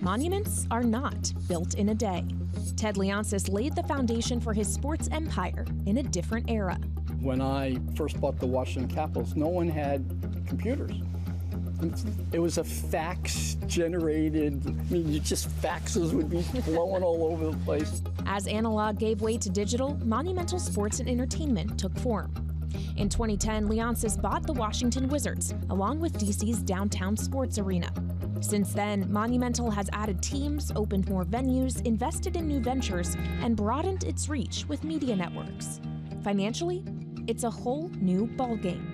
Monuments are not built in a day. Ted Leonsis laid the foundation for his sports empire in a different era. When I first bought the Washington Capitals, no one had computers. It was a fax-generated, just faxes would be blowing all over the place. As analog gave way to digital, Monumental Sports and Entertainment took form. In 2010, Leonsis bought the Washington Wizards, along with DC's downtown sports arena. Since then, Monumental has added teams, opened more venues, invested in new ventures, and broadened its reach with media networks. Financially, it's a whole new ballgame.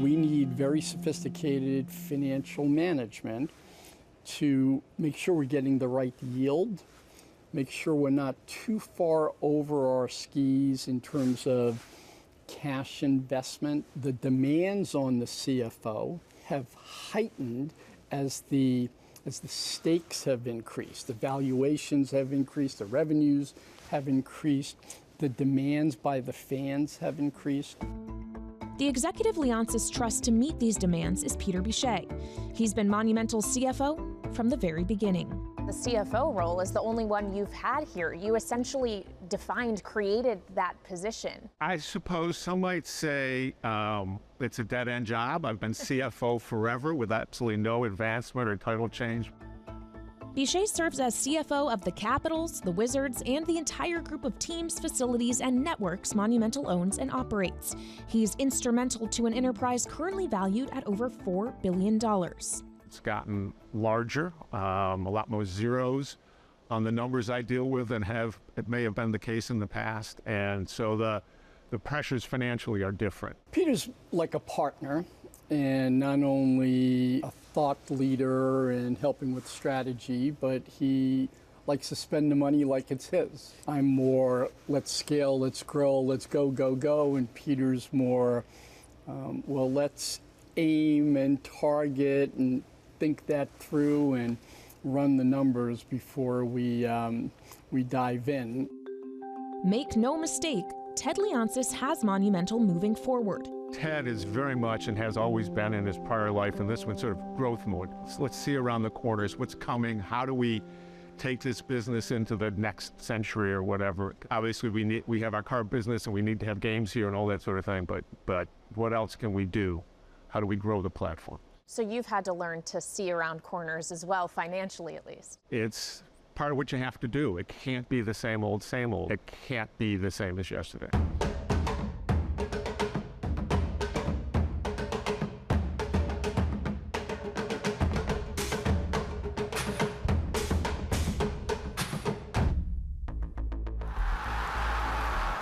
We need very sophisticated financial management to make sure we're getting the right yield, make sure we're not too far over our skis in terms of cash investment. The demands on the CFO have heightened as the stakes have increased. The valuations have increased, the revenues have increased, the demands by the fans have increased. The executive Leonsis trusts to meet these demands is Peter Biché. He's been Monumental's CFO from the very beginning. The CFO role is the only one you've had here. You essentially created that position. I suppose some might say it's a dead-end job. I've been CFO forever with absolutely no advancement or title change. Biché serves as CFO of the Capitals, the Wizards, and the entire group of teams, facilities, and networks Monumental owns and operates. He's instrumental to an enterprise currently valued at over $4 billion. It's gotten larger, a lot more zeros on the numbers I deal with than it may have been the case in the past, and so the pressures financially are different. Peter's like a partner, and not only a thought leader and helping with strategy, but he likes to spend the money like it's his. I'm more, let's scale, let's grow, let's go, go, go, and Peter's more, well, let's aim and target and think that through and run the numbers before we dive in. Make no mistake, Ted Leonsis has Monumental moving forward. Ted is very much, and has always been in his prior life, and this one sort of growth mode. So let's see around the corners, what's coming, how do we take this business into the next century or whatever. Obviously we have our car business and we need to have games here and all that sort of thing, but what else can we do? How do we grow the platform? So you've had to learn to see around corners as well, financially at least. It's part of what you have to do. It can't be the same old, same old. It can't be the same as yesterday.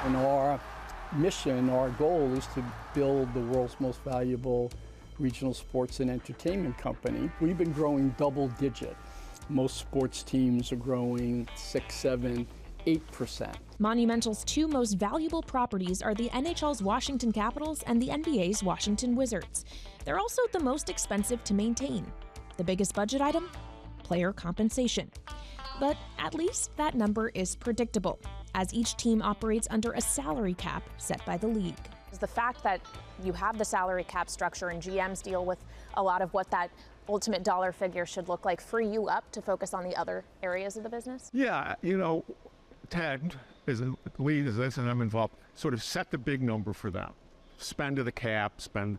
And our mission, our goal is to build the world's most valuable regional sports and entertainment company. We've been growing double digit. Most sports teams are growing 6, 7, 8%. Monumental's two most valuable properties are the NHL's Washington Capitals and the NBA's Washington Wizards. They're also the most expensive to maintain. The biggest budget item? Player compensation. But at least that number is predictable, as each team operates under a salary cap set by the league. The fact that you have the salary cap structure and GMs deal with a lot of what that ultimate dollar figure should look like free you up to focus on the other areas of the business? Yeah, Ted is a lead as this, and I'm involved, sort of set the big number for them. Spend to the cap, spend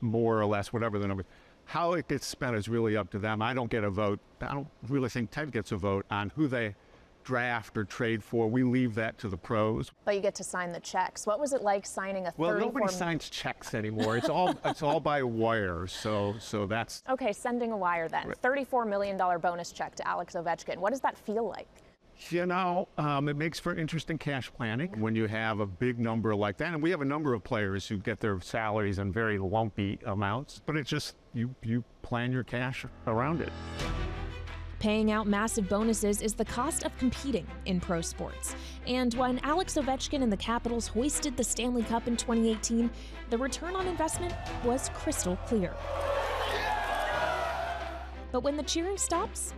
more or less, whatever the number. How it gets spent is really up to them. I don't get a vote. I don't really think Ted gets a vote on who they draft or trade for. We leave that to the pros. But you get to sign the checks. What was it like signing a Well, nobody signs checks anymore. It's all by wire. So that's okay. Sending a wire then. Right. $34 million bonus check to Alex Ovechkin. What does that feel like? It makes for interesting cash planning when you have a big number like that. And we have a number of players who get their salaries in very lumpy amounts. But it's just you plan your cash around it. Paying out massive bonuses is the cost of competing in pro sports. And when Alex Ovechkin and the Capitals hoisted the Stanley Cup in 2018, the return on investment was crystal clear. But when the cheering stops,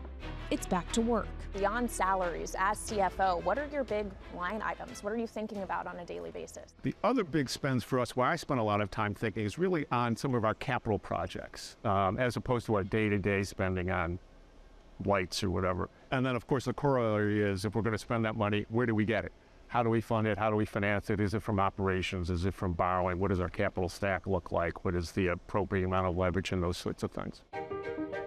it's back to work. Beyond salaries, as CFO, what are your big line items? What are you thinking about on a daily basis? The other big spends for us, where I spend a lot of time thinking, is really on some of our capital projects, as opposed to our day-to-day spending on lights or whatever. And then, of course, the corollary is, if we're going to spend that money, where do we get it? How do we fund it? How do we finance it? Is it from operations? Is it from borrowing? What does our capital stack look like? What is the appropriate amount of leverage and those sorts of things?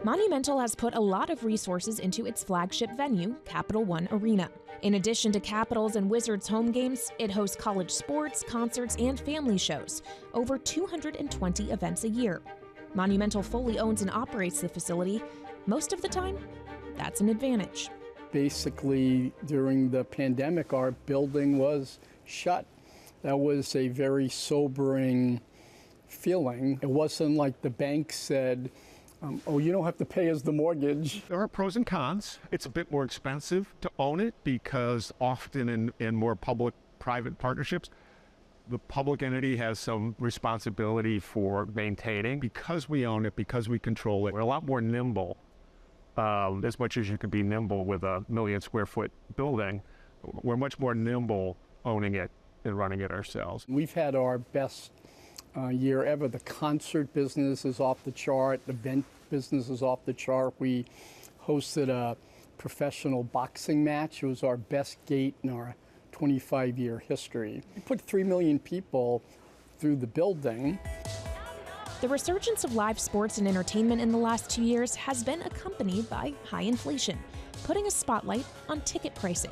Monumental has put a lot of resources into its flagship venue, Capital One Arena. In addition to Capitals and Wizards home games, it hosts college sports, concerts, and family shows, over 220 events a year. Monumental fully owns and operates the facility. Most of the time, that's an advantage. Basically, during the pandemic, our building was shut. That was a very sobering feeling. It wasn't like the bank said, oh, you don't have to pay us the mortgage. There are pros and cons. It's a bit more expensive to own it because often in more public-private partnerships, the public entity has some responsibility for maintaining. Because we own it, because we control it, we're a lot more nimble. As much as you can be nimble with a 1 million square foot building, we're much more nimble owning it and running it ourselves. We've had our best year ever. The concert business is off the chart. The event business is off the chart. We hosted a professional boxing match. It was our best gate in our 25-year history. We put 3 million people through the building. The resurgence of live sports and entertainment in the last 2 years has been accompanied by high inflation, putting a spotlight on ticket pricing.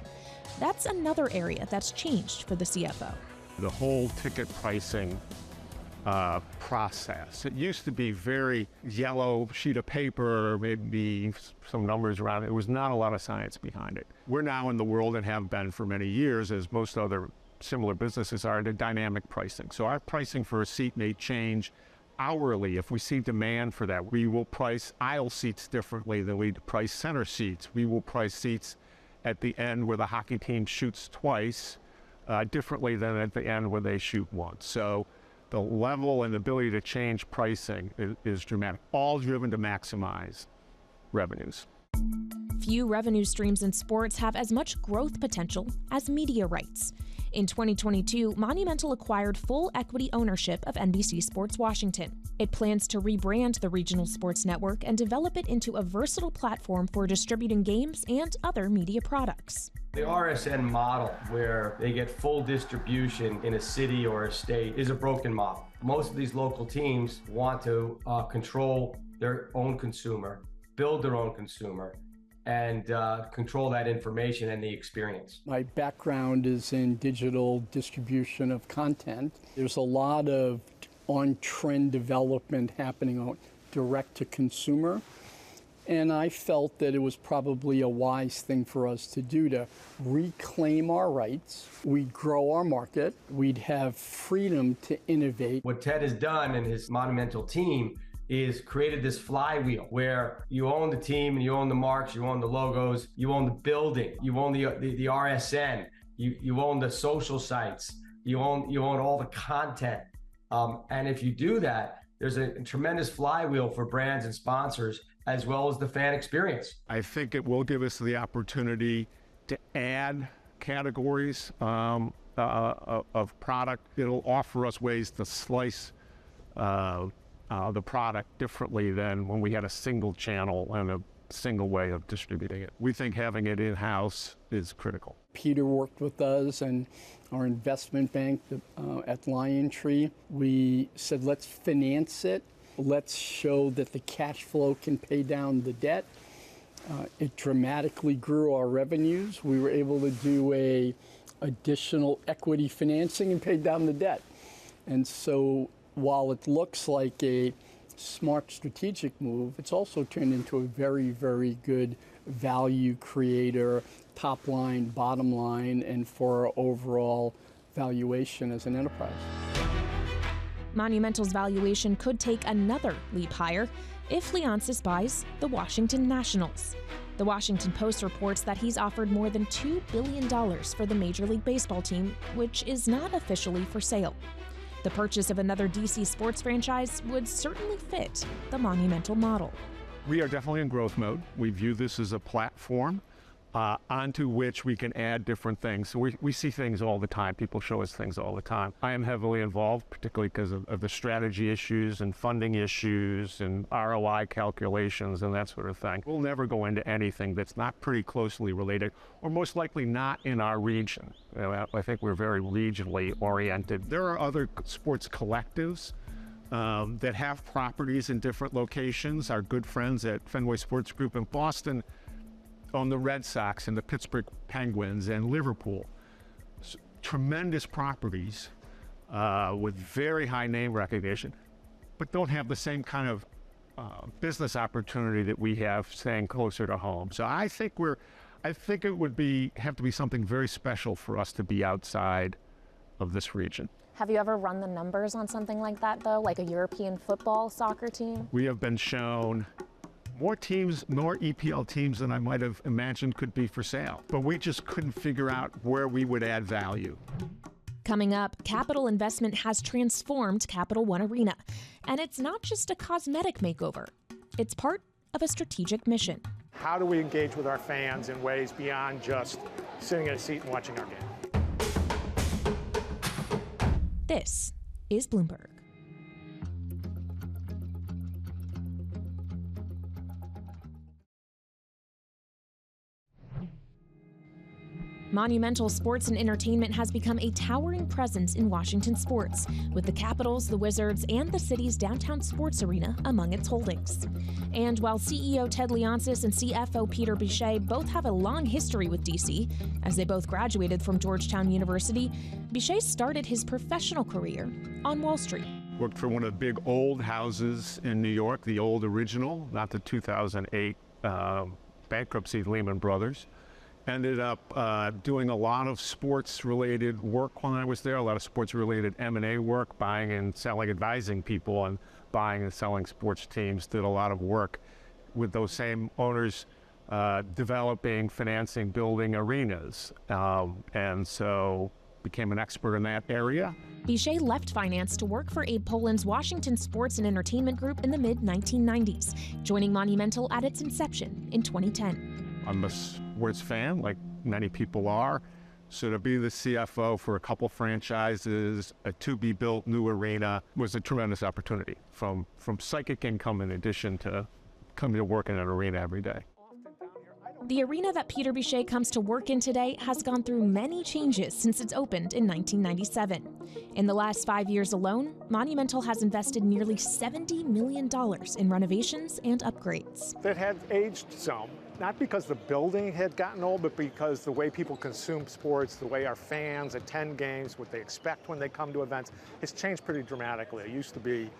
That's another area that's changed for the CFO. The whole ticket pricing process. It used to be very yellow sheet of paper, or maybe some numbers around it. There was not a lot of science behind it. We're now in the world, and have been for many years, as most other similar businesses are, into dynamic pricing. So our pricing for a seat may change hourly. If we see demand for that, we will price aisle seats differently than we price center seats. We will price seats at the end where the hockey team shoots twice differently than at the end where they shoot once. So the level and ability to change pricing is dramatic, all driven to maximize revenues. Few revenue streams in sports have as much growth potential as media rights. In 2022, Monumental acquired full equity ownership of NBC Sports Washington. It plans to rebrand the regional sports network and develop it into a versatile platform for distributing games and other media products. The RSN model, where they get full distribution in a city or a state, is a broken model. Most of these local teams want to control their own consumer, build their own consumer, and control that information and the experience. My background is in digital distribution of content. There's a lot of on-trend development happening on direct to consumer. And I felt that it was probably a wise thing for us to do to reclaim our rights. We'd grow our market. We'd have freedom to innovate. What Ted has done and his Monumental team is created this flywheel where you own the team and you own the marks, you own the logos, you own the building, you own the RSN, you own the social sites, you own all the content. And if you do that, there's a tremendous flywheel for brands and sponsors, as well as the fan experience. I think it will give us the opportunity to add categories of product. It'll offer us ways to slice the product differently than when we had a single channel and a single way of distributing it. We think having it in-house is critical. Peter worked with us and our investment bank at LionTree. We said, let's finance it. Let's show that the cash flow can pay down the debt. It dramatically grew our revenues. We were able to do additional equity financing and pay down the debt. And so while it looks like a smart strategic move, it's also turned into a very, very good value creator, top line, bottom line, and for our overall valuation as an enterprise. Monumental's valuation could take another leap higher if Leonsis buys the Washington Nationals. The Washington Post reports that he's offered more than $2 billion for the Major League Baseball team, which is not officially for sale. The purchase of another DC sports franchise would certainly fit the Monumental model. We are definitely in growth mode. We view this as a platform. onto which we can add different things. So we see things all the time. People show us things all the time. I am heavily involved, particularly because of the strategy issues and funding issues and ROI calculations and that sort of thing. We'll never go into anything that's not pretty closely related, or most likely not in our region. I think we're very regionally oriented. There are other sports collectives that have properties in different locations. Our good friends at Fenway Sports Group in Boston own the Red Sox and the Pittsburgh Penguins and Liverpool. Tremendous properties with very high name recognition, but don't have the same kind of business opportunity that we have staying closer to home. So I think it would have to be something very special for us to be outside of this region. Have you ever run the numbers on something like that, though, like a European football soccer team? We have been shown more EPL teams than I might have imagined could be for sale, but we just couldn't figure out where we would add value. Coming up, capital investment has transformed Capital One Arena, and it's not just a cosmetic makeover. It's part of a strategic mission. How do we engage with our fans in ways beyond just sitting in a seat and watching our game? This is Bloomberg. Monumental Sports and Entertainment has become a towering presence in Washington sports, with the Capitals, the Wizards, and the city's downtown sports arena among its holdings. And while CEO Ted Leonsis and CFO Peter Biché both have a long history with DC, as they both graduated from Georgetown University, Biché started his professional career on Wall Street. Worked for one of the big old houses in New York, the old original, not the 2008 bankruptcy Lehman Brothers. Ended up doing a lot of sports-related work when I was there, a lot of sports-related M&A work, buying and selling, advising people on buying and selling sports teams. Did a lot of work with those same owners, developing, financing, building arenas, and so became an expert in that area. Biché left finance to work for Abe Poland's Washington Sports and Entertainment Group in the mid-1990s, joining Monumental at its inception in 2010. I'm a sports fan, like many people are, so to be the CFO for a couple franchises, a to-be-built new arena, was a tremendous opportunity from psychic income in addition to coming to work in an arena every day. The arena that Peter Biché comes to work in today has gone through many changes since it's opened in 1997. In the last 5 years alone, Monumental has invested nearly $70 million in renovations and upgrades. That had aged some, not because the building had gotten old, but because the way people consume sports, the way our fans attend games, what they expect when they come to events, has changed pretty dramatically. It used to be,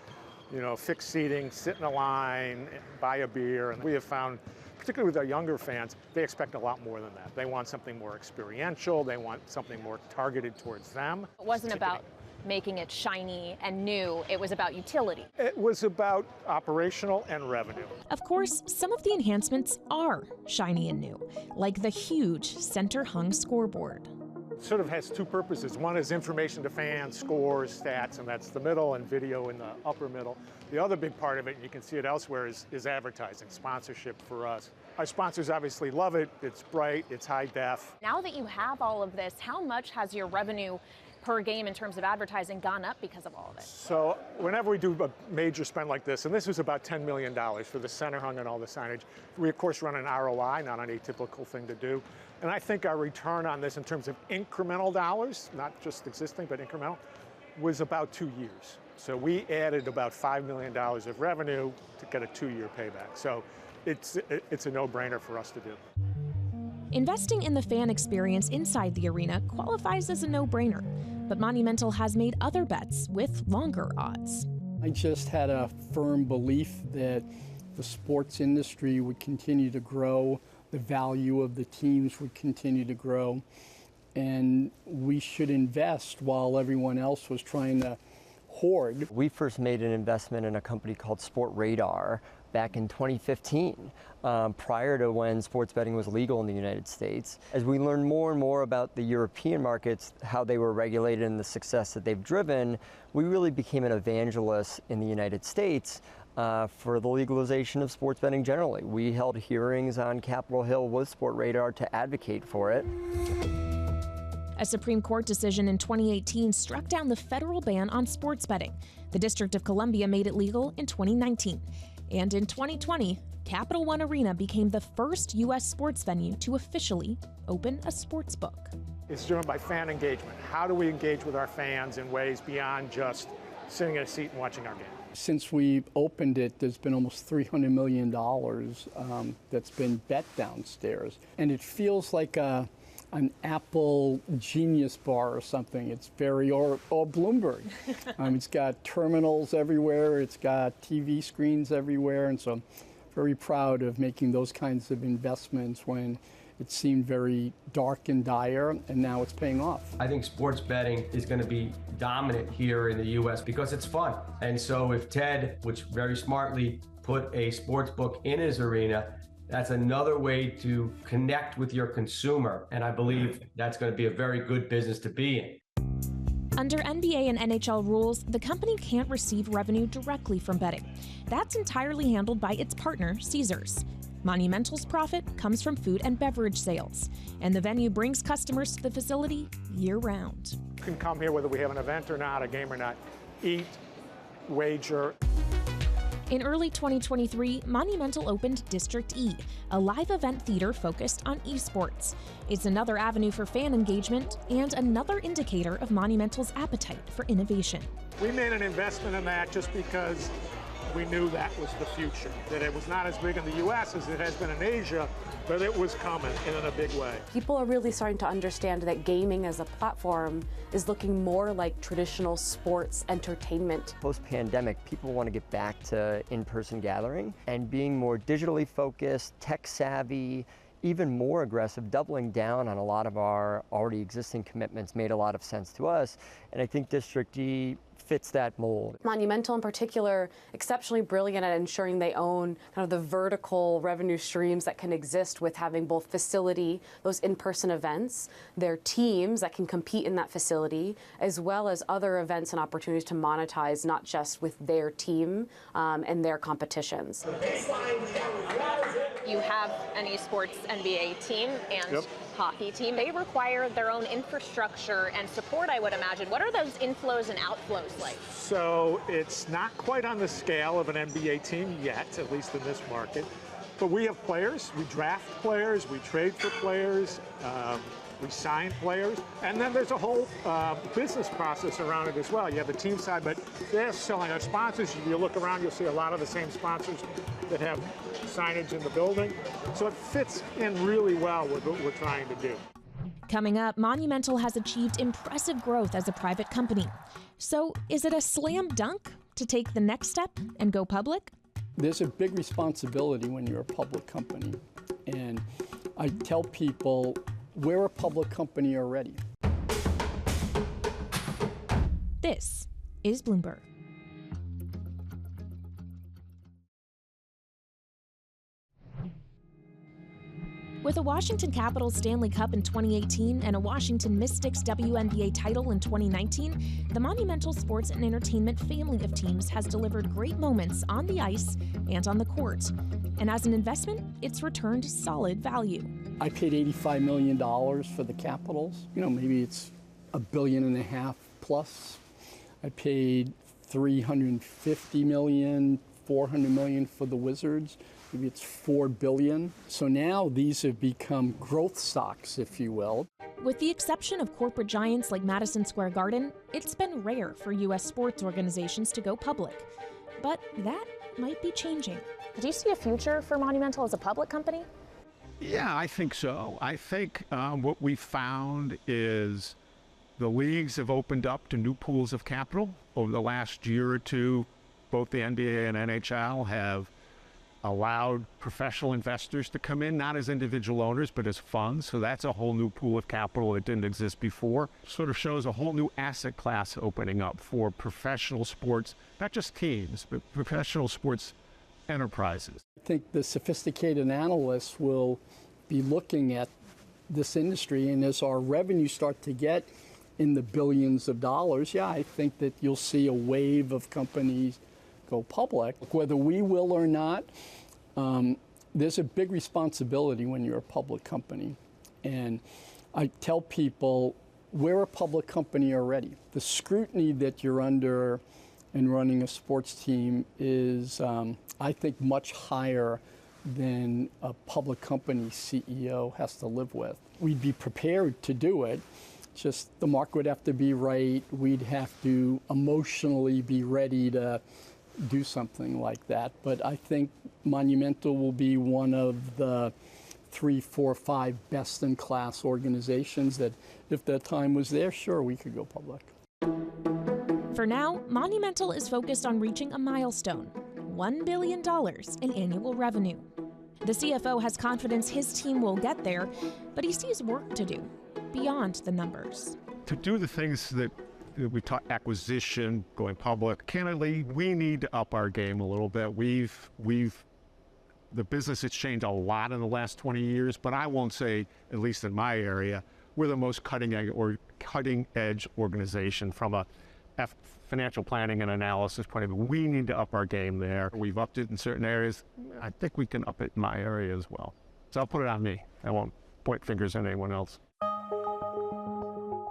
fixed seating, sit in a line, buy a beer, and we have found, particularly with our younger fans, they expect a lot more than that. They want something more experiential, they want something more targeted towards them. It wasn't about making it shiny and new, it was about utility. It was about operational and revenue. Of course, some of the enhancements are shiny and new, like the huge center-hung scoreboard. It sort of has two purposes. One is information to fans, scores, stats, and that's the middle, and video in the upper middle. The other big part of it, and you can see it elsewhere, is advertising, sponsorship for us. Our sponsors obviously love it. It's bright, it's high def. Now that you have all of this, how much has your revenue per game in terms of advertising gone up because of all of it? So whenever we do a major spend like this, and this was about $10 million for the center hung and all the signage, we of course run an ROI, not an atypical thing to do. And I think our return on this in terms of incremental dollars, not just existing, but incremental, was about 2 years. So we added about $5 million of revenue to get a 2-year payback. So it's a no-brainer for us to do. Investing in the fan experience inside the arena qualifies as a no-brainer, but Monumental has made other bets with longer odds. I just had a firm belief that the sports industry would continue to grow, the value of the teams would continue to grow, and we should invest while everyone else was trying to hoard. We first made an investment in a company called Sport Radar back in 2015, prior to when sports betting was legal in the United States. As we learned more and more about the European markets, how they were regulated and the success that they've driven, we really became an evangelist in the United States for the legalization of sports betting generally. We held hearings on Capitol Hill with Sport Radar to advocate for it. A Supreme Court decision in 2018 struck down the federal ban on sports betting. The District of Columbia made it legal in 2019. And in 2020, Capital One Arena became the first U.S. sports venue to officially open a sports book. It's driven by fan engagement. How do we engage with our fans in ways beyond just sitting in a seat and watching our game? Since we opened it, there's been almost $300 million that's been bet downstairs. And it feels like an Apple Genius bar or something. It's or Bloomberg. It's got terminals everywhere. It's got TV screens everywhere. And so I'm very proud of making those kinds of investments when it seemed very dark and dire, and now it's paying off. I think sports betting is going to be dominant here in the U.S. because it's fun. And so if Ted, which very smartly put a sports book in his arena, that's another way to connect with your consumer. And I believe that's going to be a very good business to be in. Under NBA and NHL rules, the company can't receive revenue directly from betting. That's entirely handled by its partner, Caesars. Monumental's profit comes from food and beverage sales, and the venue brings customers to the facility year-round. You can come here whether we have an event or not, a game or not, eat, wager. In early 2023, Monumental opened District E, a live event theater focused on esports. It's another avenue for fan engagement and another indicator of Monumental's appetite for innovation. We made an investment in that just because we knew that was the future, that it was not as big in the U.S. as it has been in Asia, but it was coming in a big way. People are really starting to understand that gaming as a platform is looking more like traditional sports entertainment. Post-pandemic, people want to get back to in-person gathering, and being more digitally focused, tech-savvy, even more aggressive, doubling down on a lot of our already existing commitments made a lot of sense to us, and I think District E fits that mold. Monumental in particular, exceptionally brilliant at ensuring they own kind of the vertical revenue streams that can exist with having both facility, those in-person events, their teams that can compete in that facility, as well as other events and opportunities to monetize not just with their team and their competitions. You have an esports NBA team and hockey team. They require their own infrastructure and support, I would imagine. What are those inflows and outflows like? So it's not quite on the scale of an NBA team yet, at least in this market. But we have players, we draft players, we trade for players, we sign players, and then there's a whole business process around it as well. You have the team side, but they're selling our sponsors. If you look around, you'll see a lot of the same sponsors that have signage in the building. So it fits in really well with what we're trying to do. Coming up, Monumental has achieved impressive growth as a private company. So is it a slam dunk to take the next step and go public? There's a big responsibility when you're a public company. And I tell people, we're a public company already. This is Bloomberg. With a Washington Capitals Stanley Cup in 2018 and a Washington Mystics WNBA title in 2019, the Monumental Sports and Entertainment family of teams has delivered great moments on the ice and on the court. And as an investment, it's returned solid value. I paid $85 million for the Capitals. Maybe it's $1.5 billion plus. I paid $350 million, $400 million for the Wizards. Maybe it's $4 billion. So now these have become growth stocks, if you will. With the exception of corporate giants like Madison Square Garden, it's been rare for U.S. sports organizations to go public. But that might be changing. Do you see a future for Monumental as a public company? Yeah, I think so. I think what we found is the leagues have opened up to new pools of capital. Over the last year or two, both the NBA and NHL have allowed professional investors to come in, not as individual owners, but as funds. So that's a whole new pool of capital that didn't exist before. Sort of shows a whole new asset class opening up for professional sports, not just teams, but professional sports enterprises. I think the sophisticated analysts will be looking at this industry, and as our revenues start to get in the billions of dollars, I think that you'll see a wave of companies go public. Whether we will or not, there's a big responsibility when you're a public company. And I tell people, we're a public company already. The scrutiny that you're under in running a sports team is, I think, much higher than a public company CEO has to live with. We'd be prepared to do it, just the market would have to be right. We'd have to emotionally be ready to do something like that. But I think Monumental will be one of the 3, 4, 5 best-in-class organizations that if that time was there, sure, we could go public. For now, Monumental is focused on reaching a milestone, $1 billion in annual revenue. The CFO has confidence his team will get there, but he sees work to do beyond the numbers. To do the things that we talk acquisition, going public, candidly, we need to up our game a little bit. The business has changed a lot in the last 20 years, but I won't say, at least in my area, we're the most cutting edge organization from a financial planning and analysis point of view. We need to up our game there. We've upped it in certain areas. I think we can up it in my area as well. So I'll put it on me. I won't point fingers at anyone else.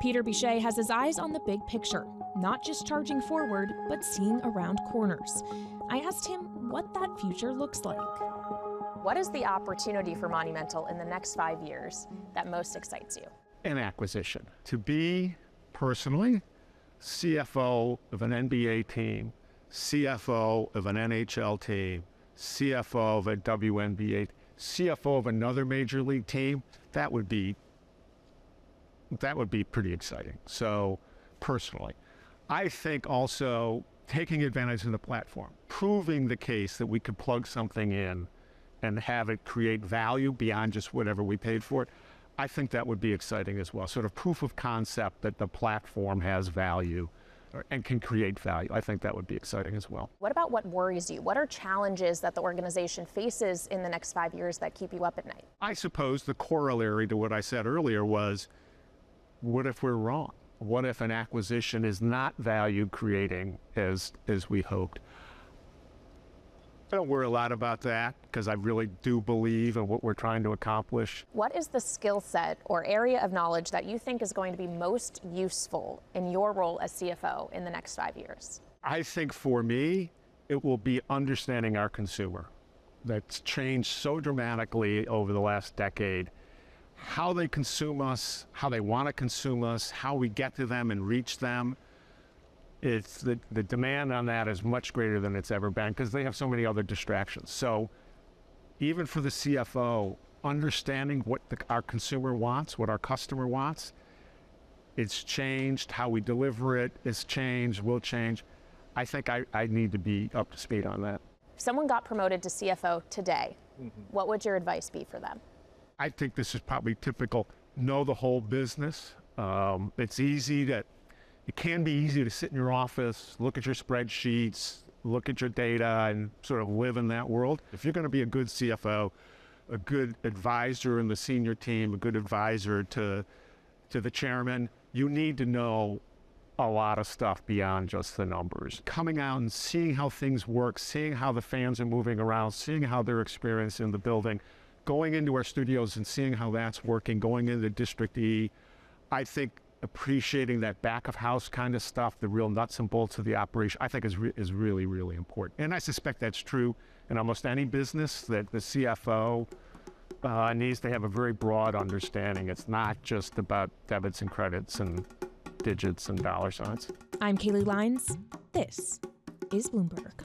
Peter Biché has his eyes on the big picture, not just charging forward, but seeing around corners. I asked him what that future looks like. What is the opportunity for Monumental in the next 5 years that most excites you? An acquisition. To be, personally, CFO of an NBA team, CFO of an NHL team, CFO of a WNBA, CFO of another major league team, that would be pretty exciting. So, personally, I think also taking advantage of the platform, proving the case that we could plug something in and have it create value beyond just whatever we paid for it, I think that would be exciting as well. Sort of proof of concept that the platform has value and can create value. I think that would be exciting as well. What about what worries you? What are challenges that the organization faces in the next 5 years that keep you up at night? I suppose the corollary to what I said earlier was, what if we're wrong? What if an acquisition is not value creating as we hoped? I don't worry a lot about that because I really do believe in what we're trying to accomplish. What is the skill set or area of knowledge that you think is going to be most useful in your role as CFO in the next 5 years? I think for me, it will be understanding our consumer. That's changed so dramatically over the last decade. How they consume us, how they want to consume us, how we get to them and reach them. It's the demand on that is much greater than it's ever been because they have so many other distractions. So even for the CFO, understanding what our consumer wants, what our customer wants, it's changed. How we deliver it is changed, will change. I think I need to be up to speed on that. If someone got promoted to CFO today, what would your advice be for them? I think this is probably typical. Know the whole business. It can be easy to sit in your office, look at your spreadsheets, look at your data, and sort of live in that world. If you're going to be a good CFO, a good advisor in the senior team, a good advisor to the chairman, you need to know a lot of stuff beyond just the numbers. Coming out and seeing how things work, seeing how the fans are moving around, seeing how they're experiencing the building, going into our studios and seeing how that's working, going into District E, I think appreciating that back of house kind of stuff, the real nuts and bolts of the operation, I think is really, really important. And I suspect that's true in almost any business, that the CFO needs to have a very broad understanding. It's not just about debits and credits and digits and dollar signs. I'm Kaylee Lines. This is Bloomberg.